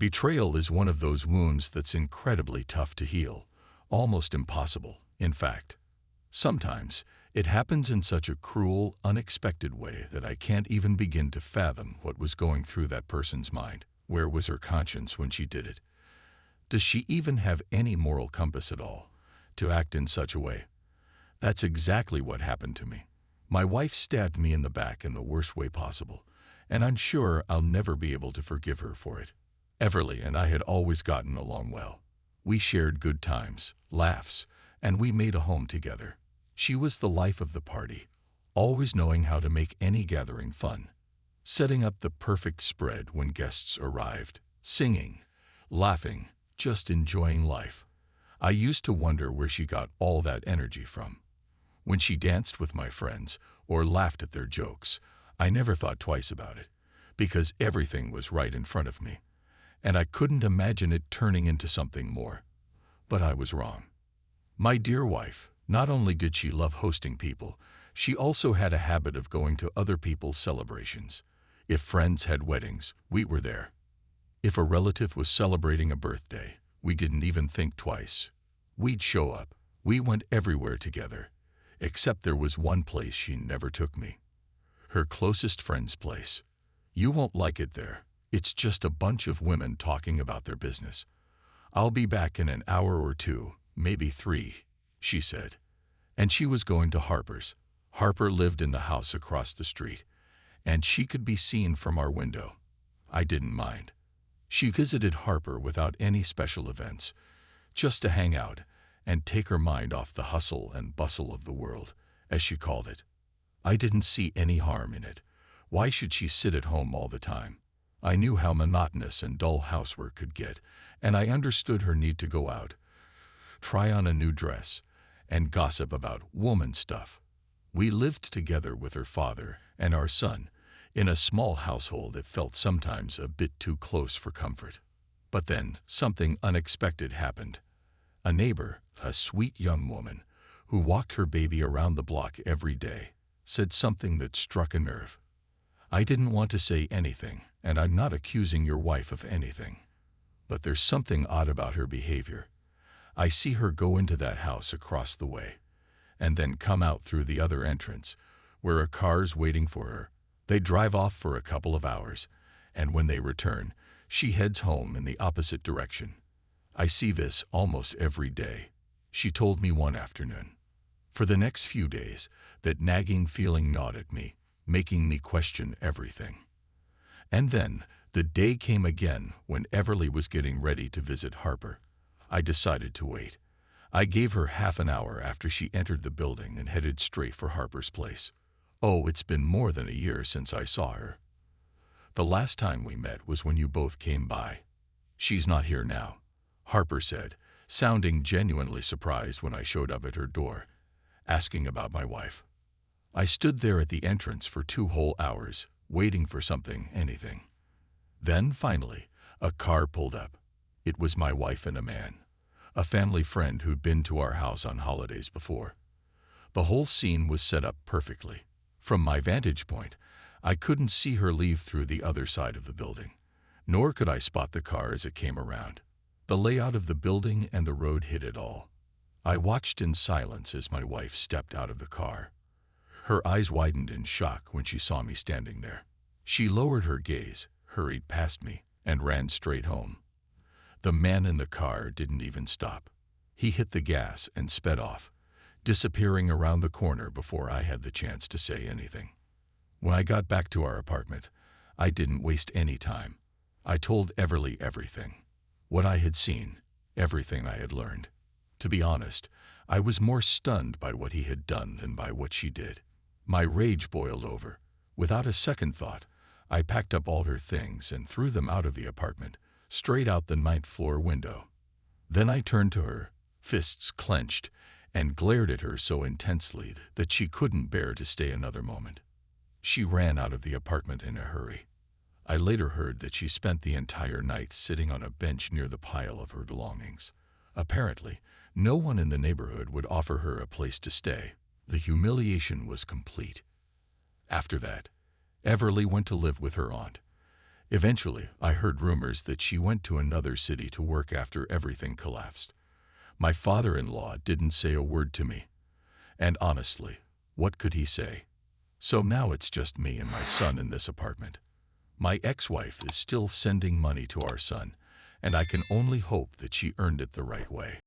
Betrayal is one of those wounds that's incredibly tough to heal, almost impossible, in fact. Sometimes, it happens in such a cruel, unexpected way that I can't even begin to fathom what was going through that person's mind. Where was her conscience when she did it? Does she even have any moral compass at all to act in such a way? That's exactly what happened to me. My wife stabbed me in the back in the worst way possible, and I'm sure I'll never be able to forgive her for it. Everly and I had always gotten along well. We shared good times, laughs, and we made a home together. She was the life of the party, always knowing how to make any gathering fun, setting up the perfect spread when guests arrived, singing, laughing, just enjoying life. I used to wonder where she got all that energy from. When she danced with my friends or laughed at their jokes, I never thought twice about it, because everything was right in front of me, and I couldn't imagine it turning into something more. But I was wrong. My dear wife, not only did she love hosting people, she also had a habit of going to other people's celebrations. If friends had weddings, we were there. If a relative was celebrating a birthday, we didn't even think twice. We'd show up. We went everywhere together. Except there was one place she never took me. Her closest friend's place. You won't like it there. It's just a bunch of women talking about their business. I'll be back in an hour or two, maybe 3, she said. And she was going to Harper's. Harper lived in the house across the street, and she could be seen from our window. I didn't mind. She visited Harper without any special events, just to hang out and take her mind off the hustle and bustle of the world, as she called it. I didn't see any harm in it. Why should she sit at home all the time? I knew how monotonous and dull housework could get, and I understood her need to go out, try on a new dress, and gossip about woman stuff. We lived together with her father and our son, in a small household that felt sometimes a bit too close for comfort. But then something unexpected happened. A neighbor, a sweet young woman, who walked her baby around the block every day, said something that struck a nerve. I didn't want to say anything, and I'm not accusing your wife of anything. But there's something odd about her behavior. I see her go into that house across the way, and then come out through the other entrance, where a car's waiting for her. They drive off for a couple of hours, and when they return, she heads home in the opposite direction. I see this almost every day, she told me one afternoon. For the next few days, that nagging feeling gnawed at me, making me question everything. And then, the day came again when Everly was getting ready to visit Harper. I decided to wait. I gave her half an hour after she entered the building and headed straight for Harper's place. Oh, it's been more than a year since I saw her. The last time we met was when you both came by. She's not here now, Harper said, sounding genuinely surprised when I showed up at her door, asking about my wife. I stood there at the entrance for 2 whole hours, waiting for something, anything. Then, finally, a car pulled up. It was my wife and a man, a family friend who'd been to our house on holidays before. The whole scene was set up perfectly. From my vantage point, I couldn't see her leave through the other side of the building, nor could I spot the car as it came around. The layout of the building and the road hid it all. I watched in silence as my wife stepped out of the car. Her eyes widened in shock when she saw me standing there. She lowered her gaze, hurried past me, and ran straight home. The man in the car didn't even stop. He hit the gas and sped off, disappearing around the corner before I had the chance to say anything. When I got back to our apartment, I didn't waste any time. I told Everly everything. What I had seen, everything I had learned. To be honest, I was more stunned by what he had done than by what she did. My rage boiled over. Without a second thought, I packed up all her things and threw them out of the apartment, straight out the 9th floor window. Then I turned to her, fists clenched, and glared at her so intensely that she couldn't bear to stay another moment. She ran out of the apartment in a hurry. I later heard that she spent the entire night sitting on a bench near the pile of her belongings. Apparently, no one in the neighborhood would offer her a place to stay. The humiliation was complete. After that, Everly went to live with her aunt. Eventually, I heard rumors that she went to another city to work after everything collapsed. My father-in-law didn't say a word to me. And honestly, what could he say? So now it's just me and my son in this apartment. My ex-wife is still sending money to our son, and I can only hope that she earned it the right way.